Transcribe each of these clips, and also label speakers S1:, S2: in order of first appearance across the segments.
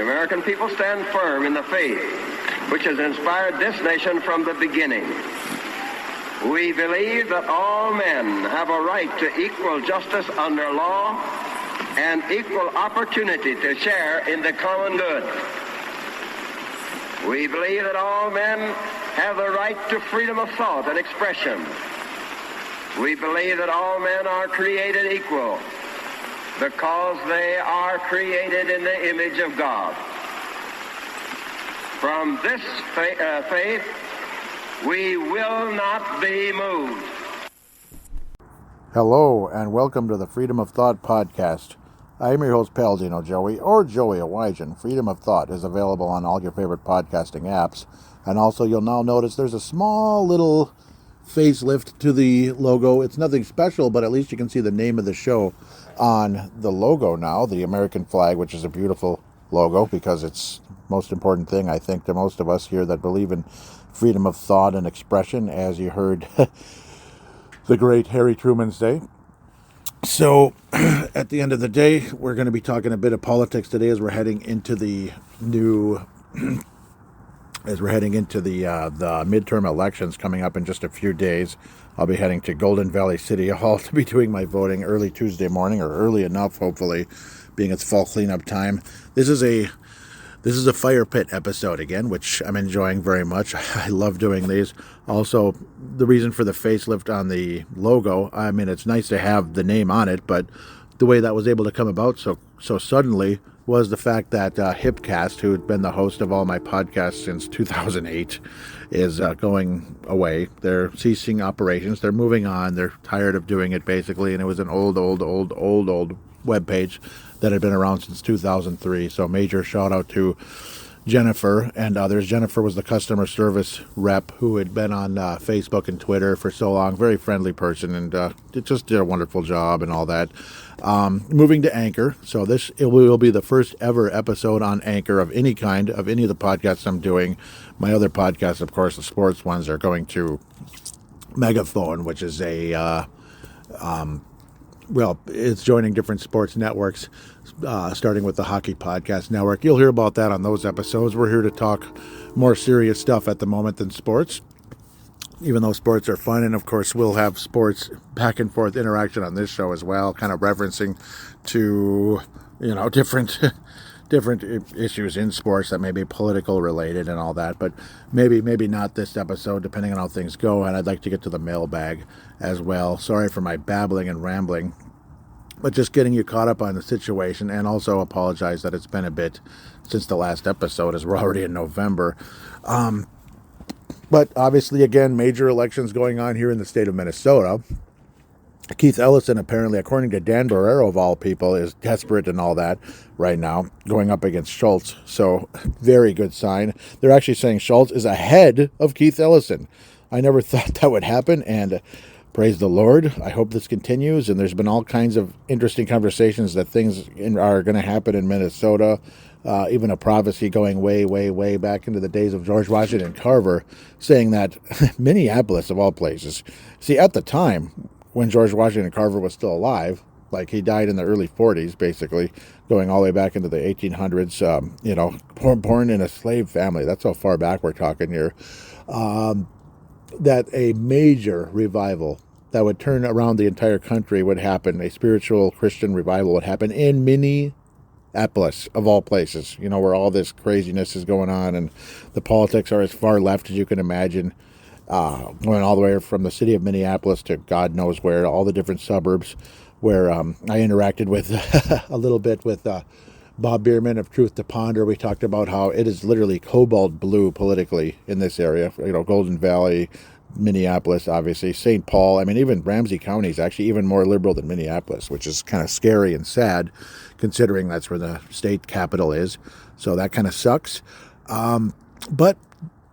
S1: the American people stand firm in the faith which has inspired this nation from the beginning. We believe that all men have a right to equal justice under law and equal opportunity to share in the common good. We believe that all men have the right to freedom of thought and expression. We believe that all men are created equal because they are created in the image of God. From this faith, we will not be moved.
S2: Hello, and welcome to the Freedom of Thought podcast. I am your host, Paladino Joey, or Joey Awajan. Freedom of Thought is available on all your favorite podcasting apps. And also, you'll now notice there's a small little facelift to the logo. It's nothing special, but at least you can see the name of the show on the logo now, the American flag, which is a beautiful logo because it's the most important thing, I think, to most of us here that believe in freedom of thought and expression, as you heard the great Harry Truman say. So, at the end of the day, we're going to be talking a bit of politics today as we're heading into the midterm elections coming up in just a few days. I'll be heading to Golden Valley City Hall to be doing my voting early Tuesday morning, or early enough, hopefully, being it's fall cleanup time. This is a fire pit episode again, which I'm enjoying very much. I love doing these. Also, the reason for the facelift on the logo, I mean, it's nice to have the name on it, but the way that was able to come about so suddenly was the fact that Hipcast, who had been the host of all my podcasts since 2008, is going away. They're ceasing operations. They're moving on. They're tired of doing it, basically, and it was an old webpage that had been around since 2003. So major shout out to Jennifer and others. Jennifer was the customer service rep who had been on Facebook and Twitter for so long. Very friendly person, and just did a wonderful job and all that. Moving to Anchor. So it will be the first ever episode on Anchor of any kind, of any of the podcasts I'm doing. My other podcasts, of course, the sports ones, are going to Megaphone, which is it's joining different sports networks, starting with the Hockey Podcast Network. You'll hear about that on those episodes. We're here to talk more serious stuff at the moment than sports, even though sports are fun. And, of course, we'll have sports back and forth interaction on this show as well, kind of referencing to, different issues in sports that may be political related and all that, but maybe not this episode, depending on how things go. And I'd like to get to the mailbag as well. Sorry for my babbling and rambling, but just getting you caught up on the situation, and also apologize that it's been a bit since the last episode, as we're already in November. But obviously, again, major elections going on here in the state of Minnesota. Keith Ellison, apparently, according to Dan Barrero of all people, is desperate and all that right now, going up against Schultz. So, very good sign. They're actually saying Schultz is ahead of Keith Ellison. I never thought that would happen, and praise the Lord. I hope this continues, and there's been all kinds of interesting conversations that things are going to happen in Minnesota. Even a prophecy going way, way, way back into the days of George Washington Carver, saying that Minneapolis, of all places, see, at the time when George Washington Carver was still alive, like he died in the early 40s, basically, going all the way back into the 1800s, born in a slave family. That's how far back we're talking here. That a major revival that would turn around the entire country would happen. A spiritual Christian revival would happen in Minneapolis, of all places, where all this craziness is going on, and the politics are as far left as you can imagine. Going all the way from the city of Minneapolis to God knows where, all the different suburbs where I interacted with a little bit with Bob Bierman of Truth to Ponder. We talked about how it is literally cobalt blue politically in this area. Golden Valley, Minneapolis, obviously, St. Paul. I mean, even Ramsey County is actually even more liberal than Minneapolis, which is kind of scary and sad, considering that's where the state capital is. So that kind of sucks. But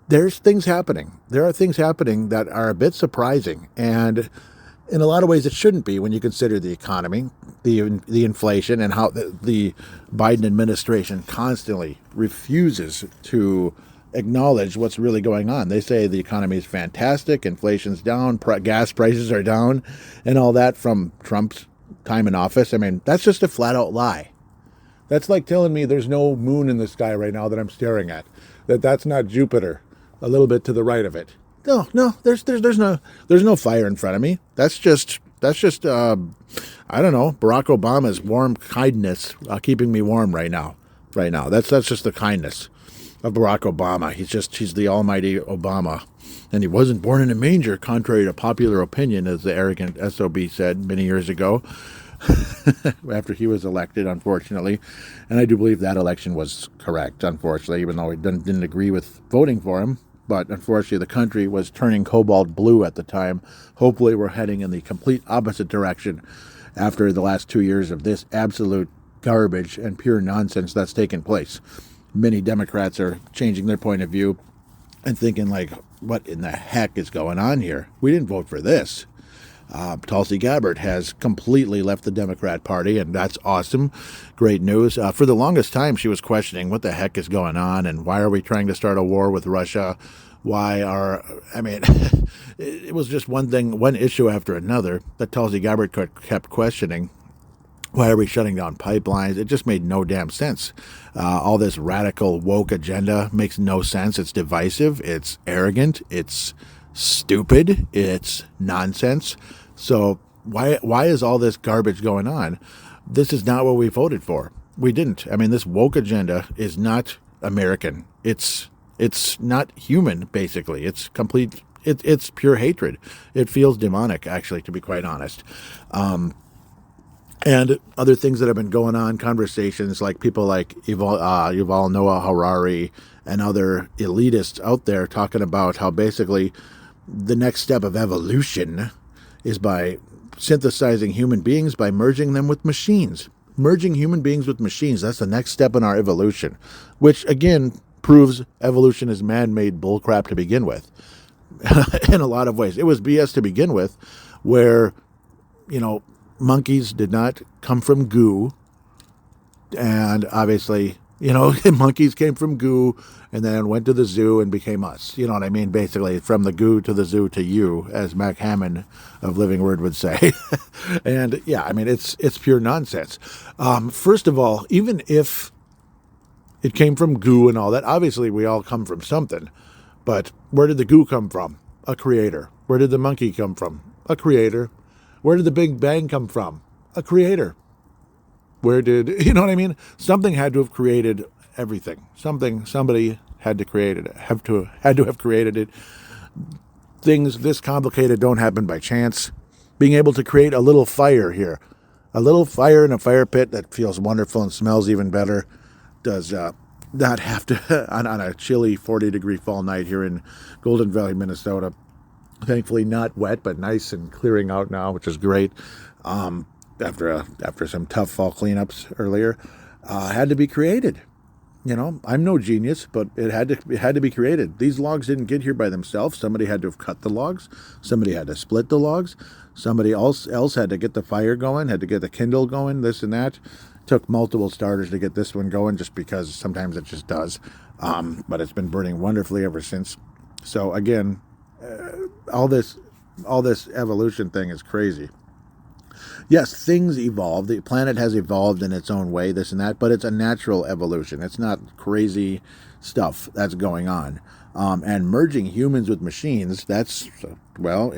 S2: there's things happening. There are things happening that are a bit surprising, and in a lot of ways it shouldn't be when you consider the economy, the inflation, and how the Biden administration constantly refuses to acknowledge what's really going on. They say the economy is fantastic, inflation's down, gas prices are down, and all that from Trump's time in office. I mean, that's just a flat-out lie. That's like telling me there's no moon in the sky right now that I'm staring at. That's not Jupiter, a little bit to the right of it. No, there's no fire in front of me. That's just I don't know, Barack Obama's warm kindness keeping me warm right now. Right now, that's just the kindness of Barack Obama. He's the almighty Obama, and he wasn't born in a manger, contrary to popular opinion, as the arrogant SOB said many years ago. After he was elected, unfortunately, and I do believe that election was correct, unfortunately, even though I didn't agree with voting for him. But unfortunately, the country was turning cobalt blue at the time. Hopefully, we're heading in the complete opposite direction after the last 2 years of this absolute garbage and pure nonsense that's taken place. Many Democrats are changing their point of view and thinking, like, what in the heck is going on here? We didn't vote for this. Tulsi Gabbard has completely left the Democrat Party, and that's awesome. Great news. For the longest time, she was questioning what the heck is going on, and why are we trying to start a war with Russia? It was just one issue after another that Tulsi Gabbard kept questioning. Why are we shutting down pipelines? It just made no damn sense. All this radical woke agenda makes no sense. It's divisive. It's arrogant. It's stupid. It's nonsense. So why is all this garbage going on? This is not what we voted for. We didn't. I mean, this woke agenda is not American. It's not human, basically. It's complete. It's pure hatred. It feels demonic, actually, to be quite honest. And other things that have been going on, conversations like people like Yuval Noah Harari and other elitists out there talking about how basically the next step of evolution is by synthesizing human beings by merging them with machines. Merging human beings with machines, that's the next step in our evolution, which again proves evolution is man-made bullcrap to begin with. In a lot of ways. It was BS to begin with, where, monkeys did not come from goo, and obviously, monkeys came from goo and then went to the zoo and became us. You know what I mean? Basically, from the goo to the zoo to you, as Mac Hammond of Living Word would say. And yeah, I mean, it's pure nonsense. First of all, even if it came from goo and all that, obviously we all come from something. But where did the goo come from? A creator. Where did the monkey come from? A creator. Where did the Big Bang come from? A creator. Where did, you know what I mean? Something had to have created everything. Somebody had to create it, had to have created it. Things this complicated don't happen by chance. Being able to create a little fire here, a little fire in a fire pit that feels wonderful and smells even better, does not have to, on a chilly 40-degree fall night here in Golden Valley, Minnesota. Thankfully not wet, but nice and clearing out now, which is great. After some tough fall cleanups earlier, had to be created. I'm no genius, but it had to be created. These logs didn't get here by themselves. Somebody had to have cut the logs. Somebody had to split the logs. Somebody else had to get the fire going, had to get the kindle going, this and that. Took multiple starters to get this one going, just because sometimes it just does. But it's been burning wonderfully ever since. So again, all this evolution thing is crazy. Yes, things evolve. The planet has evolved in its own way, this and that, but it's a natural evolution. It's not crazy stuff that's going on. And merging humans with machines, it's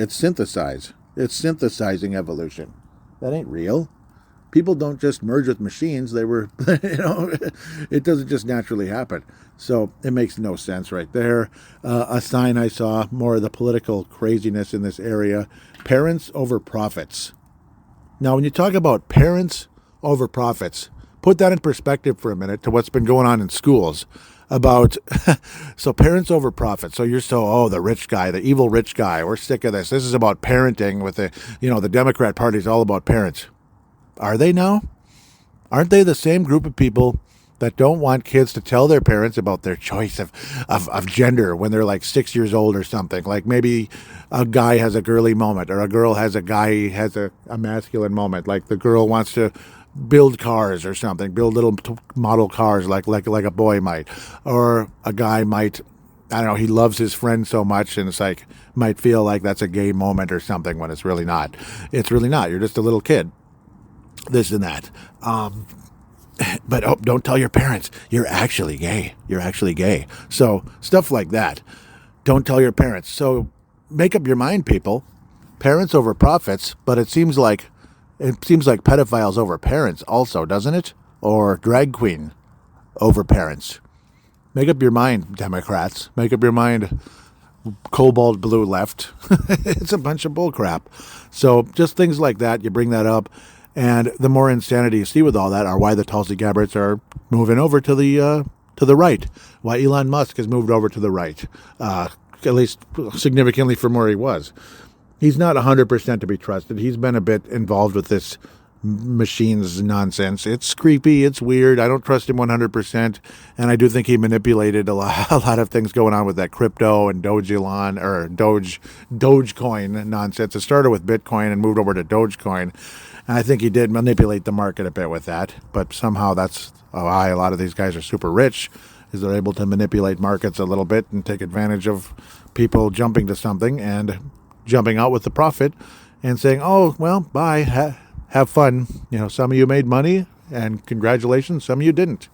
S2: synthesized. It's synthesizing evolution. That ain't real. People don't just merge with machines. It doesn't just naturally happen. So it makes no sense right there. A sign I saw, more of the political craziness in this area, parents over profits. Now, when you talk about parents over profits, put that in perspective for a minute to what's been going on in schools about, so parents over profits. So you're the rich guy, the evil rich guy. We're sick of this. This is about parenting with the Democrat Party is all about parents. Are they now? Aren't they the same group of people that don't want kids to tell their parents about their choice of gender when they're like 6 years old or something? Like maybe a guy has a girly moment, or a girl has a masculine moment. Like the girl wants to build cars or something, build little model cars like a boy might. Or a guy might, I don't know, he loves his friend so much and it's like, might feel like that's a gay moment or something when it's really not. It's really not. You're just a little kid. This and that. but oh, don't tell your parents. You're actually gay. You're actually gay. So stuff like that. Don't tell your parents. So make up your mind, people. Parents over profits, but it seems like pedophiles over parents also, doesn't it? Or drag queen over parents. Make up your mind, Democrats. Make up your mind, cobalt blue left. It's a bunch of bull crap. So just things like that, you bring that up, and the more insanity you see with all that are why the Tulsi Gabbards are moving over to the right. Why Elon Musk has moved over to the right, at least significantly from where he was. He's not 100% to be trusted. He's been a bit involved with this machines nonsense. It's creepy. It's weird. I don't trust him 100%. And I do think he manipulated a lot of things going on with that crypto and Dogecoin nonsense. It started with Bitcoin and moved over to Dogecoin. And I think he did manipulate the market a bit with that. But somehow that's why a lot of these guys are super rich, is they're able to manipulate markets a little bit and take advantage of people jumping to something and jumping out with the profit and saying, oh, well, bye, have fun. Some of you made money and congratulations. Some of you didn't.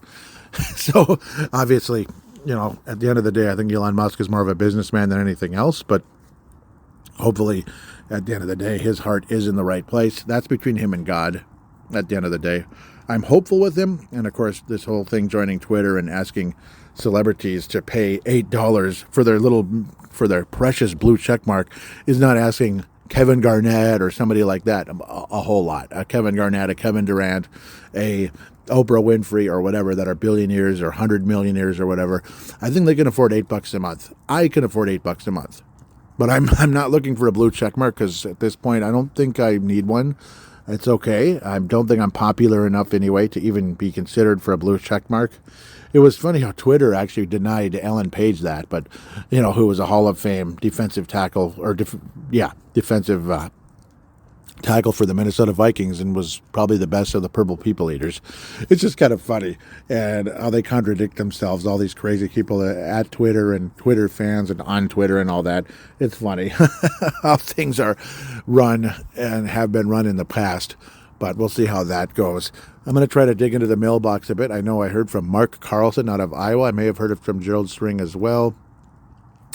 S2: So obviously, at the end of the day, I think Elon Musk is more of a businessman than anything else, but hopefully at the end of the day, his heart is in the right place. That's between him and God at the end of the day. I'm hopeful with him. And of course, this whole thing joining Twitter and asking celebrities to pay $8 for their precious blue check mark is not asking Kevin Garnett or somebody like that a whole lot. A Kevin Garnett, a Kevin Durant, a Oprah Winfrey or whatever that are billionaires or 100 millionaires or whatever. I think they can afford $8 a month. I can afford $8 a month. But I'm not looking for a blue check mark because at this point I don't think I need one. It's okay. I don't think I'm popular enough anyway to even be considered for a blue check mark. It was funny how Twitter actually denied Ellen Page that, but, who was a Hall of Fame defensive tackle, or defensive tackle for the Minnesota Vikings and was probably the best of the Purple People Eaters. It's just kind of funny, and how they contradict themselves, all these crazy people at Twitter and Twitter fans and on Twitter and all that. It's funny how things are run and have been run in the past, but we'll see how that goes. I'm going to try to dig into the mailbox a bit. I know I heard from Mark Carlson out of Iowa. I may have heard it from Gerald String as well.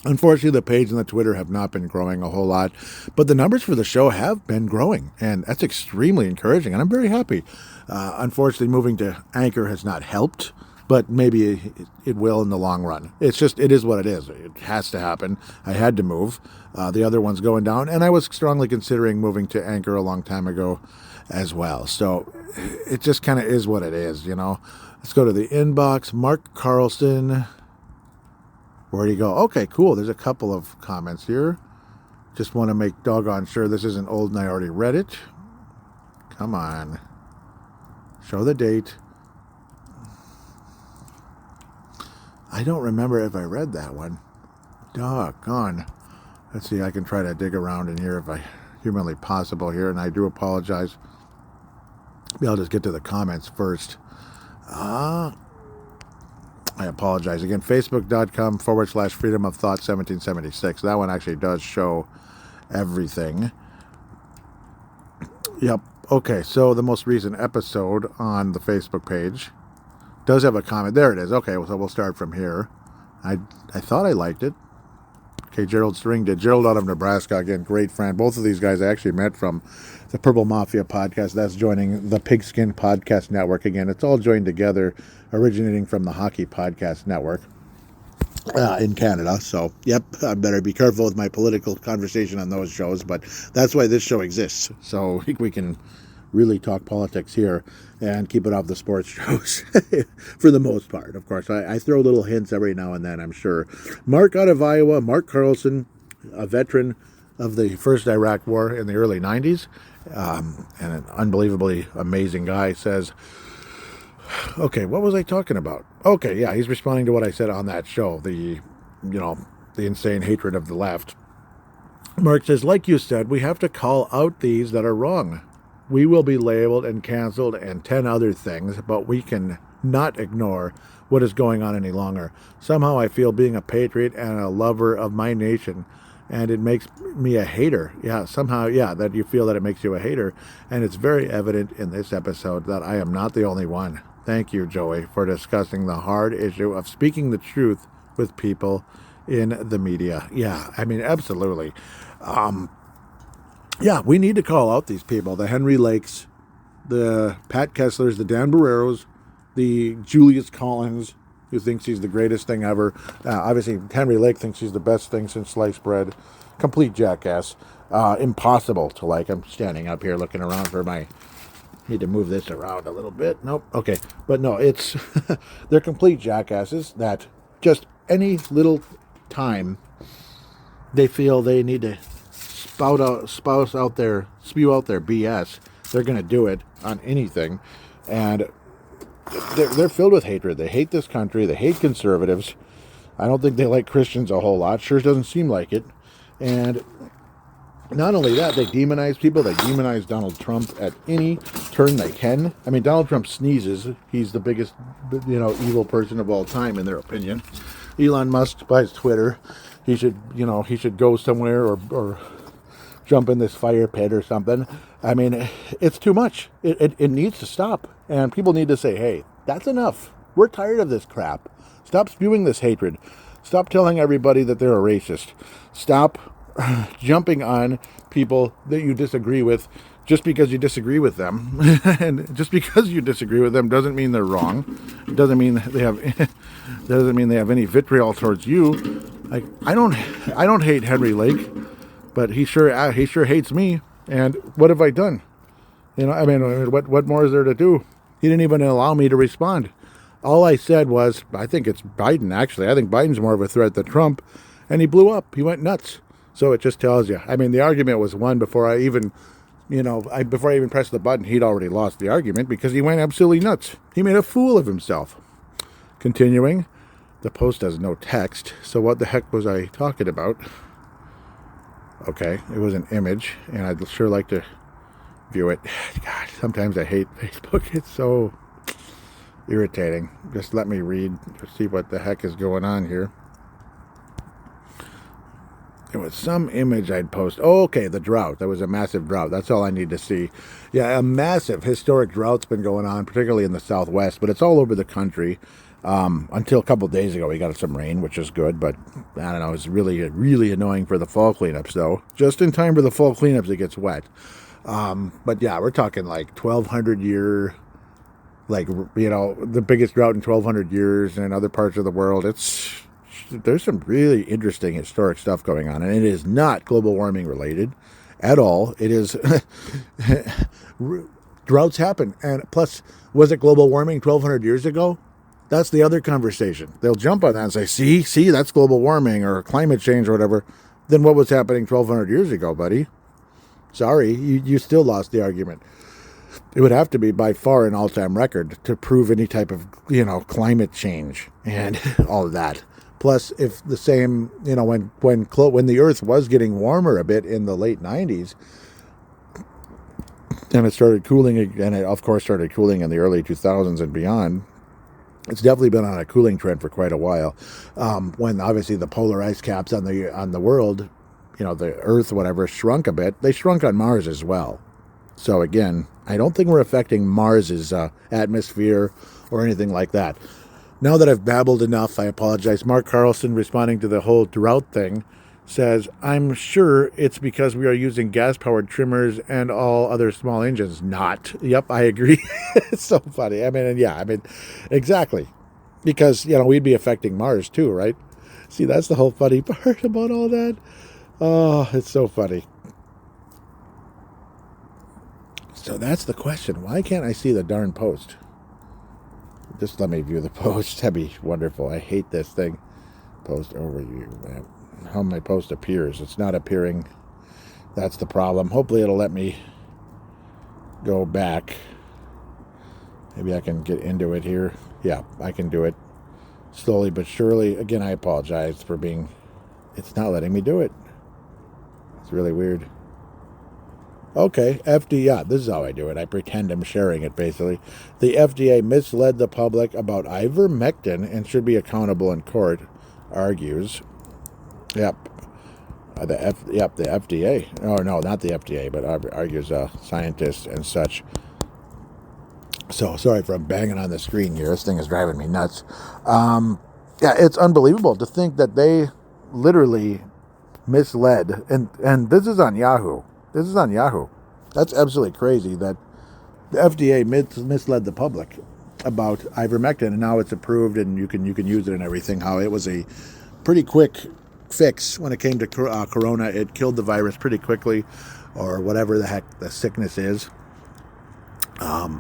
S2: Unfortunately, the page and the Twitter have not been growing a whole lot, but the numbers for the show have been growing, and that's extremely encouraging, and I'm very happy. Unfortunately, moving to Anchor has not helped, but maybe it will in the long run. It is what it is. It has to happen. I had to move. The other one's going down, and I was strongly considering moving to Anchor a long time ago as well. So it just kind of is what it is, Let's go to the inbox. Mark Carlson. Where'd he go? Okay, cool. There's a couple of comments here. Just want to make doggone sure this isn't old and I already read it. Come on. Show the date. I don't remember if I read that one. Doggone. Let's see, I can try to dig around in here if I humanly possible here, and I do apologize. Maybe I'll just get to the comments first. I apologize. Again, facebook.com/freedom of thought 1776. That one actually does show everything. Yep. Okay, so the most recent episode on the Facebook page does have a comment. There it is. Okay, so we'll start from here. I thought I liked it. Okay, Gerald String did. Gerald out of Nebraska, again, great friend. Both of these guys I actually met from the Purple Mafia podcast. That's joining the Pigskin Podcast Network again. It's all joined together, originating from the Hockey Podcast Network in Canada. So, yep, I better be careful with my political conversation on those shows, but that's why this show exists. So we can really talk politics here and keep it off the sports shows for the most part. Of course, I throw little hints every now and then, I'm sure. Mark out of Iowa, Mark Carlson, a veteran of the first Iraq War in the early 90s, and an unbelievably amazing guy, says, okay, what was I talking about? Okay, yeah, he's responding to what I said on that show, the insane hatred of the left. Mark says, like you said, we have to call out these that are wrong. We will be labeled and canceled and 10 other things, but we can not ignore what is going on any longer. Somehow I feel being a patriot and a lover of my nation, and it makes me a hater. Yeah, somehow, yeah, that you feel that it makes you a hater. And it's very evident in this episode that I am not the only one. Thank you, Joey, for discussing the hard issue of speaking the truth with people in the media. Yeah, I mean, absolutely. Yeah, we need to call out these people, the Henry Lakes, the Pat Kesslers, the Dan Barreros, the Julius Collins, who thinks he's the greatest thing ever. Obviously, Henry Lake thinks he's the best thing since sliced bread. Complete jackass. Impossible to like. I'm standing up here looking around for my... Need to move this around a little bit. Nope. Okay. But no, it's... they're complete jackasses that just any little time they feel they need to spew out their BS, they're going to do it on anything. And they're filled with hatred. They hate this country. They hate conservatives. I don't think they like Christians a whole lot. Sure doesn't seem like it. And not only that, they demonize people. They demonize Donald Trump at any turn they can. I mean, Donald Trump sneezes. He's the biggest, evil person of all time, in their opinion. Elon Musk buys Twitter. He should go somewhere or jump in this fire pit or something. I mean, it's too much. It needs to stop. And people need to say, hey, that's enough. We're tired of this crap. Stop spewing this hatred. Stop telling everybody that they're a racist. Stop jumping on people that you disagree with just because you disagree with them. And just because you disagree with them doesn't mean they're wrong. It doesn't mean they have any vitriol towards you. Like, I don't hate Henry Lake, but he sure hates me. And what have I done? I mean, what more is there to do? He didn't even allow me to respond. All I said was, I think it's Biden, actually. I think Biden's more of a threat than Trump. And he blew up. He went nuts. So it just tells you. I mean, the argument was won before I even, before I even pressed the button. He'd already lost the argument because he went absolutely nuts. He made a fool of himself. Continuing, the post has no text. So what the heck was I talking about? Okay, it was an image, and I'd sure like to view it. God, sometimes I hate Facebook. It's so irritating. Just let me read to see what the heck is going on here. There was some image I'd post. Oh, okay, the drought. There was a massive drought. That's all I need to see. Yeah, a massive historic drought's been going on, particularly in the Southwest, but it's all over the country. Until a couple of days ago, we got some rain, which is good, but I don't know, it's really, really annoying for the fall cleanups, though. Just in time for the fall cleanups, it gets wet. But yeah, we're talking like 1,200 year, the biggest drought in 1,200 years in other parts of the world. There's some really interesting historic stuff going on, and it is not global warming related at all. It is droughts happen, and plus, was it global warming 1,200 years ago? That's the other conversation. They'll jump on that and say, see, that's global warming or climate change or whatever. Then what was happening 1,200 years ago, buddy? Sorry, you still lost the argument. It would have to be by far an all-time record to prove any type of, climate change and all of that. Plus, if the same, when the Earth was getting warmer a bit in the late 90s, and it started cooling, and it, of course, started cooling in the early 2000s and beyond, it's definitely been on a cooling trend for quite a while. When obviously the polar ice caps on the world, the Earth, whatever, shrunk a bit. They shrunk on Mars as well. So again, I don't think we're affecting Mars's atmosphere or anything like that. Now that I've babbled enough, I apologize. Mark Carlson, responding to the whole drought thing, says, I'm sure it's because we are using gas-powered trimmers and all other small engines. Not. Yep, I agree. It's so funny. Exactly. Because, we'd be affecting Mars too, right? See, that's the whole funny part about all that. Oh, it's so funny. So that's the question. Why can't I see the darn post? Just let me view the post. That'd be wonderful. I hate this thing. Post overview. How my post appears. It's not appearing. That's the problem. Hopefully it'll let me go back. Maybe I can get into it here. Yeah, I can do it. Slowly but surely. Again, I apologize for being... It's not letting me do it. It's really weird. Okay, FDA. This is how I do it. I pretend I'm sharing it, basically. The FDA misled the public about ivermectin and should be accountable in court, argues. Yep. The FDA. Oh, no, not the FDA, but argues scientists and such. So sorry for banging on the screen here. This thing is driving me nuts. Yeah, it's unbelievable to think that they literally misled, and this is on Yahoo. This is on Yahoo. That's absolutely crazy that the FDA misled the public about ivermectin, and now it's approved and you can use it and everything. How it was a pretty quick fix when it came to corona. It killed the virus pretty quickly, or whatever the heck the sickness is.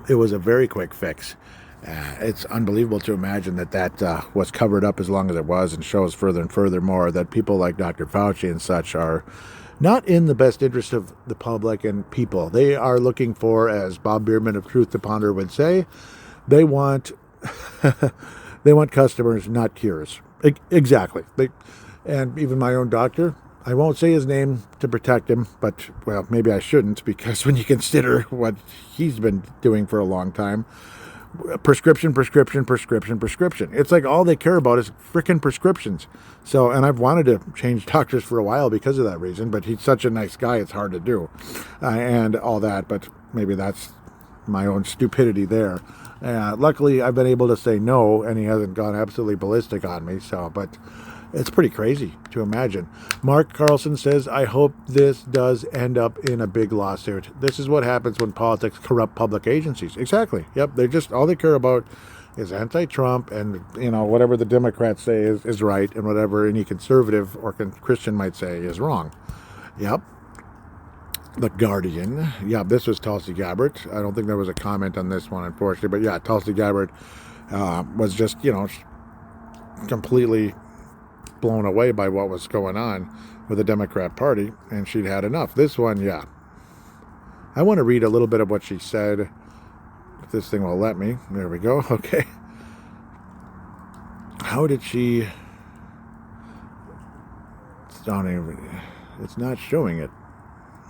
S2: It was a very quick fix. It's unbelievable to imagine that was covered up as long as it was, and shows further and furthermore that people like Dr. Fauci and such are not in the best interest of the public and people. They are looking for, as Bob Bierman of Truth to Ponder would say, they want they want customers, not cures. Exactly. And even my own doctor, I won't say his name to protect him, but, well, maybe I shouldn't, because when you consider what he's been doing for a long time, prescription. It's like all they care about is frickin' prescriptions. So, and I've wanted to change doctors for a while because of that reason, but he's such a nice guy, it's hard to do. And all that, but maybe that's my own stupidity there. Luckily, I've been able to say no, and he hasn't gone absolutely ballistic on me, but it's pretty crazy to imagine. Mark Carlson says, I hope this does end up in a big lawsuit. This is what happens when politics corrupt public agencies. Exactly. Yep. All they care about is anti-Trump, and, whatever the Democrats say is right, and whatever any conservative or Christian might say is wrong. Yep. The Guardian. Yeah, this was Tulsi Gabbard. I don't think there was a comment on this one, unfortunately. But yeah, Tulsi Gabbard was just, completely blown away by what was going on with the Democrat Party, and she'd had enough. This one, yeah. I want to read a little bit of what she said, if this thing will let me. There we go. Okay. How did she... It's not showing it.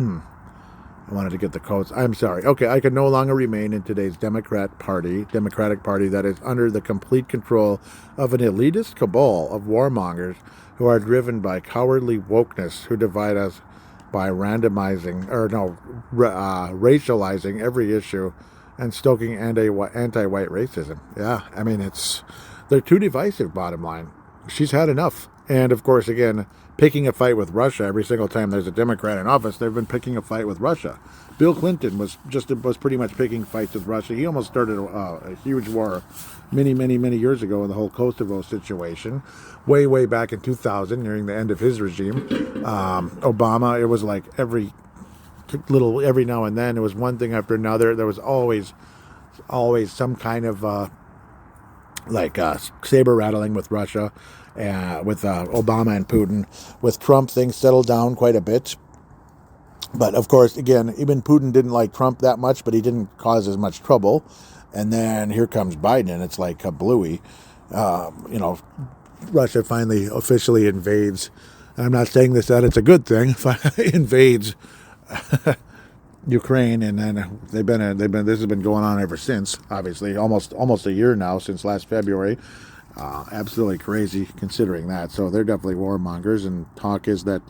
S2: I wanted to get the quotes. I'm sorry. Okay, I can no longer remain in today's Democratic Party that is under the complete control of an elitist cabal of warmongers who are driven by cowardly wokeness, who divide us by racializing every issue and stoking anti-white racism. Yeah, I mean, they're too divisive, bottom line. She's had enough. And, of course, again, picking a fight with Russia every single time there's a Democrat in office. They've been picking a fight with Russia. Bill Clinton was pretty much picking fights with Russia. He almost started a huge war many years ago in the whole Kosovo situation, way back in 2000, nearing the end of his regime. Obama, it was like every now and then, it was one thing after another. There was always some kind of saber rattling with Russia. With Obama and Putin. With Trump, things settled down quite a bit. But, of course, again, even Putin didn't like Trump that much, but he didn't cause as much trouble. And then here comes Biden, and it's like kablooey. Russia finally officially invades. I'm not saying that it's a good thing. Invades Ukraine, and then they've been. This has been going on ever since. Obviously, almost a year now, since last February. Absolutely crazy considering that. So they're definitely warmongers, and talk is that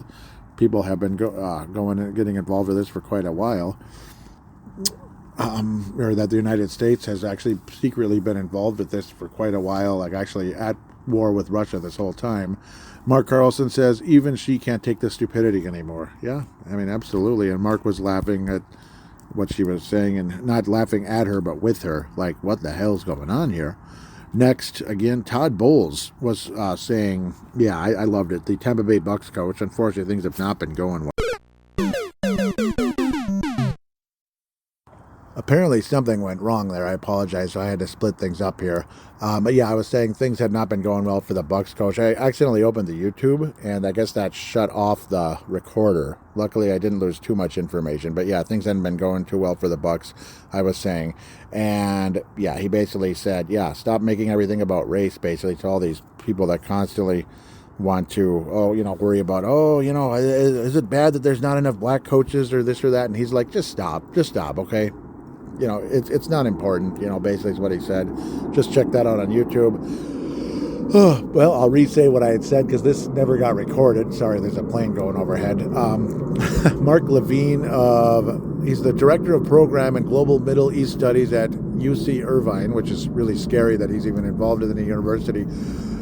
S2: people have been going and getting involved with this for quite a while, or that the United States has actually secretly been involved with this for quite a while, like actually at war with Russia this whole time. Mark Carlson says, even she can't take the stupidity anymore. Yeah, I mean, absolutely. And Mark was laughing at what she was saying, and not laughing at her, but with her. Like, what the hell's going on here? Next, again, Todd Bowles was saying, yeah, I loved it. The Tampa Bay Bucks coach. Unfortunately, things have not been going well. Apparently something went wrong there. I apologize. So I had to split things up here. But yeah, I was saying things had not been going well for the Bucks coach. I accidentally opened the YouTube, and I guess that shut off the recorder. Luckily, I didn't lose too much information. But yeah, things hadn't been going too well for the Bucks, I was saying. And yeah, he basically said, yeah, stop making everything about race, basically, to all these people that constantly want to, worry about, is it bad that there's not enough black coaches or this or that? And he's like, just stop, okay? It's not important, basically is what he said. Just check that out on YouTube. Well, I'll re-say what I had said because this never got recorded. Sorry, there's a plane going overhead. Mark Levine, he's the Director of Program and Global Middle East Studies at UC Irvine, which is really scary that he's even involved in the university.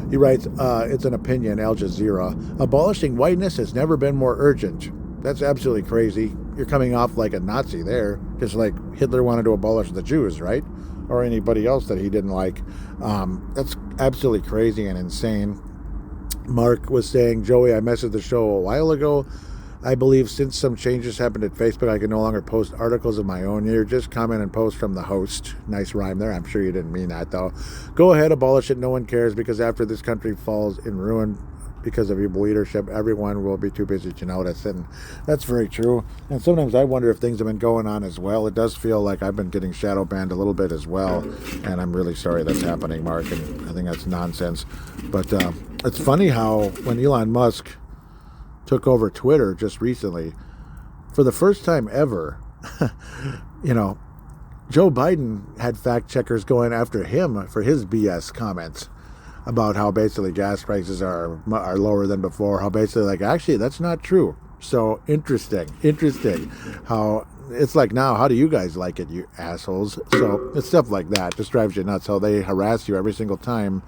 S2: He writes, it's an opinion, Al Jazeera. Abolishing whiteness has never been more urgent. That's absolutely crazy. You're coming off like a Nazi there, just like Hitler wanted to abolish the Jews, right? Or anybody else that he didn't like. That's absolutely crazy and insane. Mark was saying, Joey, I messaged the show a while ago. I believe since some changes happened at Facebook, I can no longer post articles of my own. You just comment and post from the host. Nice rhyme there. I'm sure you didn't mean that, though. Go ahead, abolish it. No one cares, because after this country falls in ruin because of evil leadership, everyone will be too busy to notice. And that's very true. And sometimes I wonder if things have been going on as well. It does feel like I've been getting shadow banned a little bit as well. And I'm really sorry that's happening, Mark. And I think that's nonsense. But it's funny how when Elon Musk took over Twitter just recently, for the first time ever, Joe Biden had fact checkers going after him for his BS comments about how basically gas prices are lower than before, how basically like, actually, that's not true. So interesting how it's like, now, how do you guys like it, you assholes? So it's stuff like that just drives you nuts, how they harass you every single time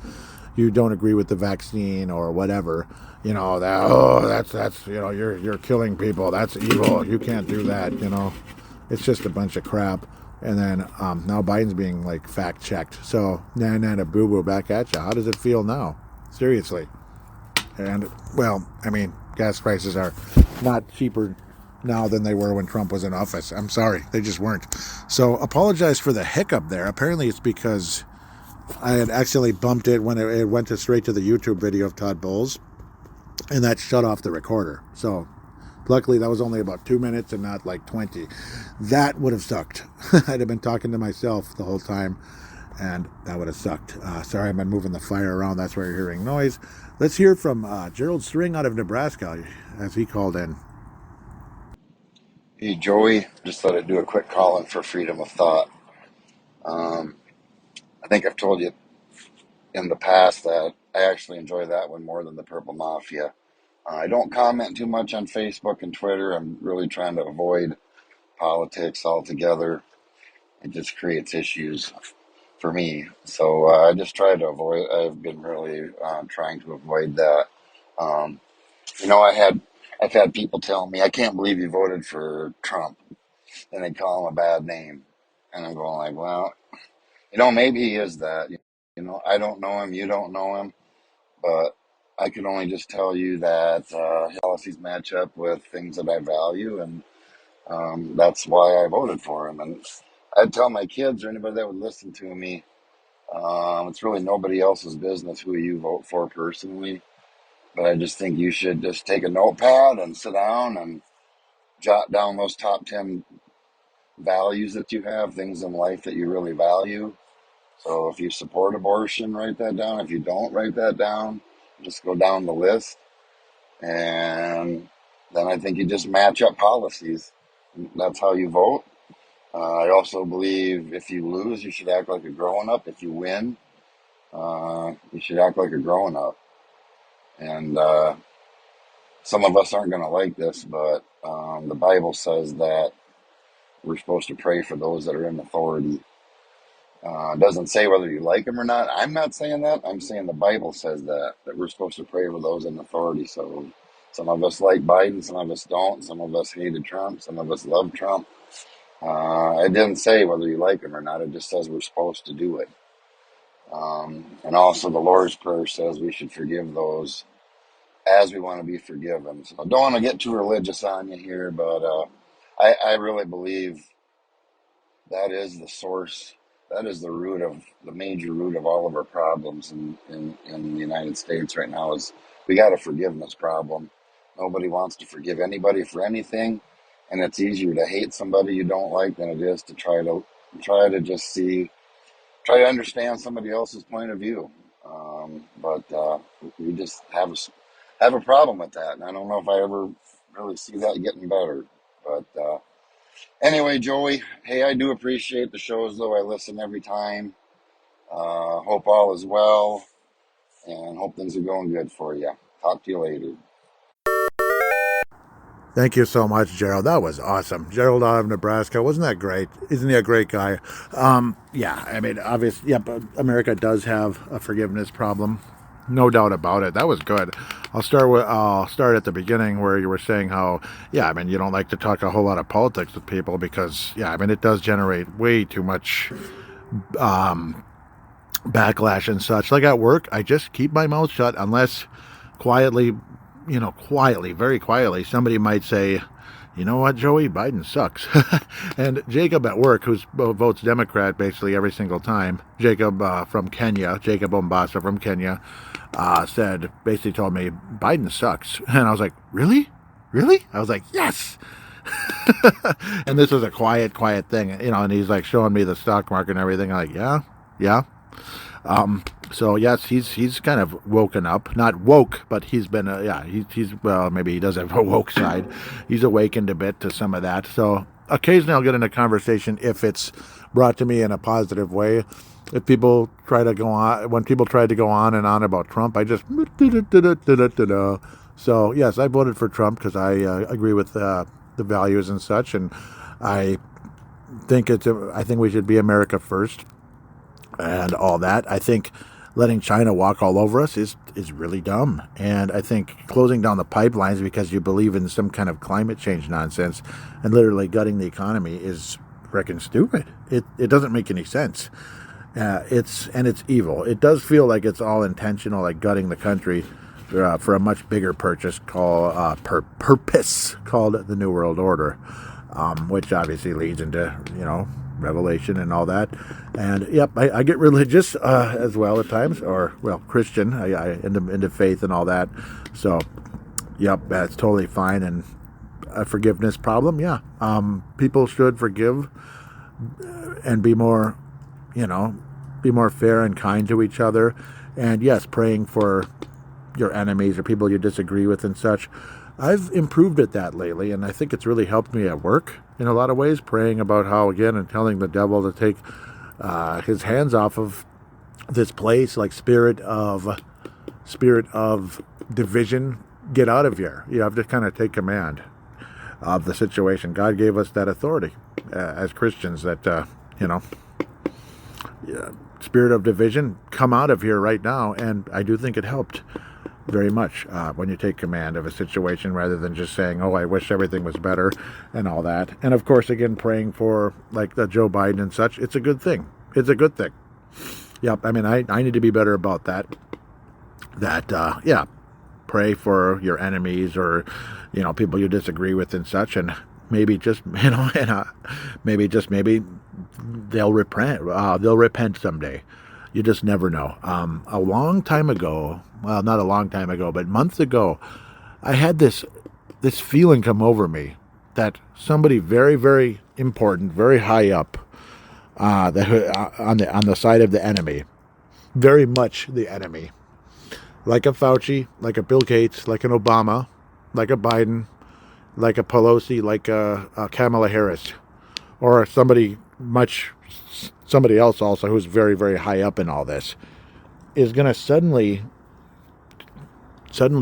S2: you don't agree with the vaccine or whatever. That's you're killing people. That's evil. You can't do that. It's just a bunch of crap. And then now Biden's being like fact checked. So nana boo boo back at you. How does it feel now? Seriously. And well, I mean, gas prices are not cheaper now than they were when Trump was in office. I'm sorry, they just weren't. So apologize for the hiccup there. Apparently, it's because I had accidentally bumped it when it went straight to the YouTube video of Todd Bowles, and that shut off the recorder. So luckily that was only about 2 minutes and not like 20. That would have sucked. I'd have been talking to myself the whole time, and that would have sucked. Sorry, I've been moving the fire around. That's why you're hearing noise. Let's hear from Gerald String out of Nebraska, as he called in.
S3: Hey, Joey, just thought I'd do a quick call in for freedom of thought. I think I've told you in the past that I actually enjoy that one more than the Purple Mafia. I don't comment too much on Facebook and Twitter. I'm really trying to avoid politics altogether. It just creates issues for me. So I just try to avoid, I've been really trying to avoid that. Um, I've had people tell me, I can't believe you voted for Trump, and they call him a bad name. And I'm going like, well, maybe he is that. I don't know him, you don't know him, but I can only just tell you that his policies match up with things that I value, and that's why I voted for him. And I'd tell my kids or anybody that would listen to me, it's really nobody else's business who you vote for personally, but I just think you should just take a notepad and sit down and jot down those top 10 values that you have, things in life that you really value. So if you support abortion, write that down. If you don't, write that down. Just go down the list. And then I think you just match up policies. That's how you vote. I also believe if you lose, you should act like a grown-up. If you win, you should act like a grown-up. And some of us aren't going to like this, but the Bible says that we're supposed to pray for those that are in authority. It doesn't say whether you like them or not. I'm not saying that. I'm saying the Bible says that we're supposed to pray for those in authority. So some of us like Biden, some of us don't. Some of us hated Trump. Some of us love Trump. It didn't say whether you like him or not. It just says we're supposed to do it. And also the Lord's Prayer says we should forgive those as we want to be forgiven. So I don't want to get too religious on you here, but I really believe that is the source. That is the major root of all of our problems in the United States right now is we got a forgiveness problem. Nobody wants to forgive anybody for anything, and it's easier to hate somebody you don't like than it is to try to just try to understand somebody else's point of view. But we just have a problem with that, and I don't know if I ever really see that getting better. But anyway, Joey, hey, I do appreciate the shows, though. I listen every time. Hope all is well, and hope things are going good for you. Talk to you later.
S2: Thank you so much, Gerald. That was awesome. Gerald out of Nebraska. Wasn't that great? Isn't he a great guy? Yeah, I mean, obviously, yeah, but America does have a forgiveness problem. No doubt about it. That was good. I'll start at the beginning where you were saying how, yeah, I mean, you don't like to talk a whole lot of politics with people because, yeah, I mean, it does generate way too much backlash and such. Like at work, I just keep my mouth shut unless quietly, quietly, very quietly, somebody might say, you know what, Joey, Biden sucks. And Jacob at work, who votes Democrat basically every single time, Jacob from Kenya, Jacob Ombasa from Kenya, basically told me, Biden sucks. And I was like, really? Really? I was like, yes. And this was a quiet thing, and he's like showing me the stock market and everything. I'm like, yeah. So yes, he's kind of woken up, not woke, but he's been, he's well, maybe he does have a woke side. He's awakened a bit to some of that. So occasionally I'll get in a conversation if it's brought to me in a positive way. If people try to go on, when people try to go on and on about Trump, I just, so yes, I voted for Trump because I agree with the values and such. And I think I think we should be America first. And all that. I think letting China walk all over us is really dumb. And I think closing down the pipelines because you believe in some kind of climate change nonsense and literally gutting the economy is freaking stupid. It doesn't make any sense. It's evil. It does feel like it's all intentional, like gutting the country for a much bigger purpose called the New World Order, which obviously leads into Revelation and all that. And yep, I get religious as well at times, or Christian. I into faith and all that. So yep, that's totally fine. And a forgiveness problem, yeah. People should forgive and be more fair and kind to each other. And yes, praying for your enemies or people you disagree with and such. I've improved at that lately, and I think it's really helped me at work in a lot of ways, praying about how, again, and telling the devil to take his hands off of this place, like spirit of division, get out of here. You have to kind of take command of the situation. God gave us that authority as Christians that, spirit of division, come out of here right now, and I do think it helped very much when you take command of a situation rather than just saying, oh, I wish everything was better and all that. And of course, again, praying for like the Joe Biden and such. It's a good thing. It's a good thing. Yep. I mean, I need to be better about that. Pray for your enemies or, people you disagree with and such. And maybe just, maybe they'll repent someday. You just never know. A long time ago, well, not a long time ago, but months ago, I had this feeling come over me that somebody very, very important, very high up, on the side of the enemy, very much the enemy, like a Fauci, like a Bill Gates, like an Obama, like a Biden, like a Pelosi, like a Kamala Harris, or somebody else also who's very, very high up in all this, is going to suddenly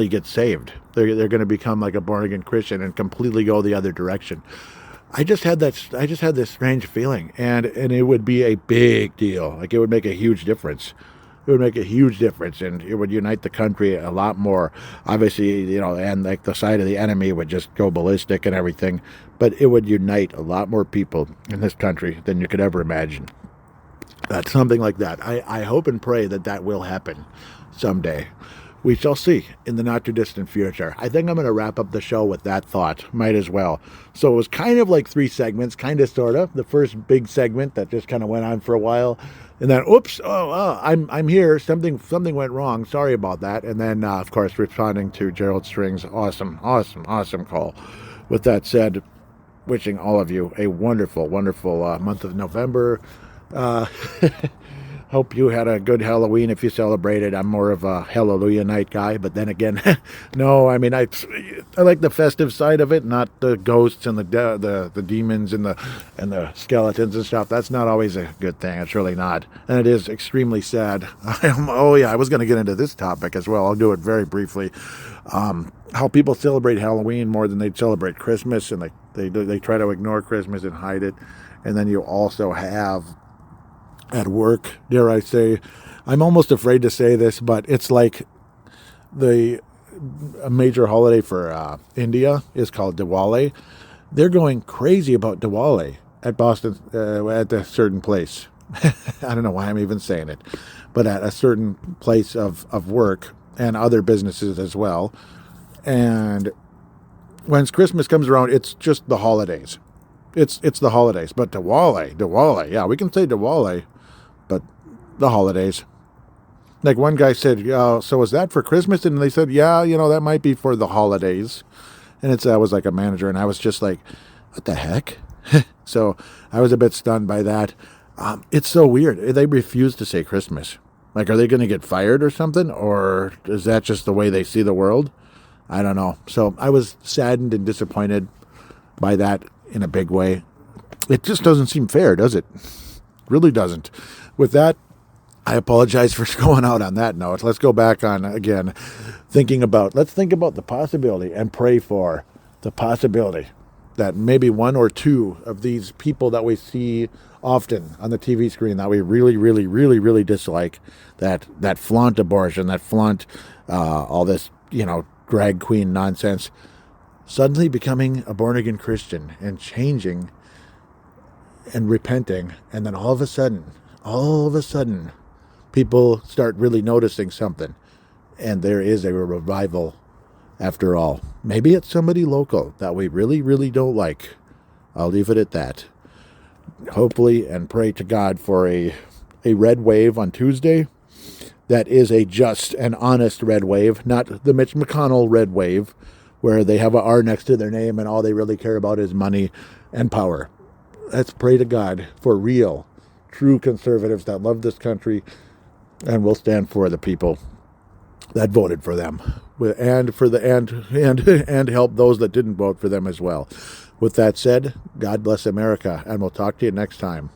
S2: get saved. They're going to become like a born again Christian and completely go the other direction. I just had this strange feeling, and it would be a big deal. Like it would make a huge difference. It would make a huge difference, and it would unite the country a lot more. Obviously, and like the side of the enemy would just go ballistic and everything, but it would unite a lot more people in this country than you could ever imagine. That's something like that. I hope and pray that will happen someday. We shall see in the not-too-distant future. I think I'm going to wrap up the show with that thought. Might as well. So it was kind of like 3 segments, kind of, sort of. The first big segment that just kind of went on for a while. And then, oops, I'm here. Something went wrong. Sorry about that. And then, of course, responding to Gerald String's awesome call. With that said, wishing all of you a wonderful, wonderful month of November. Hope you had a good Halloween if you celebrated. I'm more of a Hallelujah night guy, but then again, no. I mean, I like the festive side of it, not the ghosts and the demons and the skeletons and stuff. That's not always a good thing. It's really not, and it is extremely sad. Oh yeah, I was going to get into this topic as well. I'll do it very briefly. How people celebrate Halloween more than they celebrate Christmas, and they try to ignore Christmas and hide it, and then you also have at work, dare I say, I'm almost afraid to say this, but it's like a major holiday for India is called Diwali. They're going crazy about Diwali at Boston, at a certain place. I don't know why I'm even saying it, but at a certain place of work and other businesses as well. And when Christmas comes around, it's just the holidays. It's the holidays. But Diwali, yeah, we can say Diwali, but the holidays. Like one guy said, so is that for Christmas? And they said, yeah, that might be for the holidays. And I was like a manager, and I was just like, what the heck? So I was a bit stunned by that. It's so weird. They refuse to say Christmas. Like, are they going to get fired or something? Or is that just the way they see the world? I don't know. So I was saddened and disappointed by that in a big way. It just doesn't seem fair, does it? Really doesn't. With that, I apologize for going out on that note. Let's go back on, again, let's think about the possibility and pray for the possibility that maybe one or two of these people that we see often on the TV screen that we really, really, really, really dislike, that flaunt abortion, that flaunt all this, drag queen nonsense, suddenly becoming a born-again Christian and changing and repenting, and then all of a sudden, people start really noticing something, and there is a revival after all. Maybe it's somebody local that we really, really don't like. I'll leave it at that. Hopefully, and pray to God for a red wave on Tuesday that is a just and honest red wave, not the Mitch McConnell red wave, where they have a R next to their name and all they really care about is money and power. Let's pray to God for real, true conservatives that love this country and will stand for the people that voted for them, and help those that didn't vote for them as well. With that said, God bless America, and we'll talk to you next time.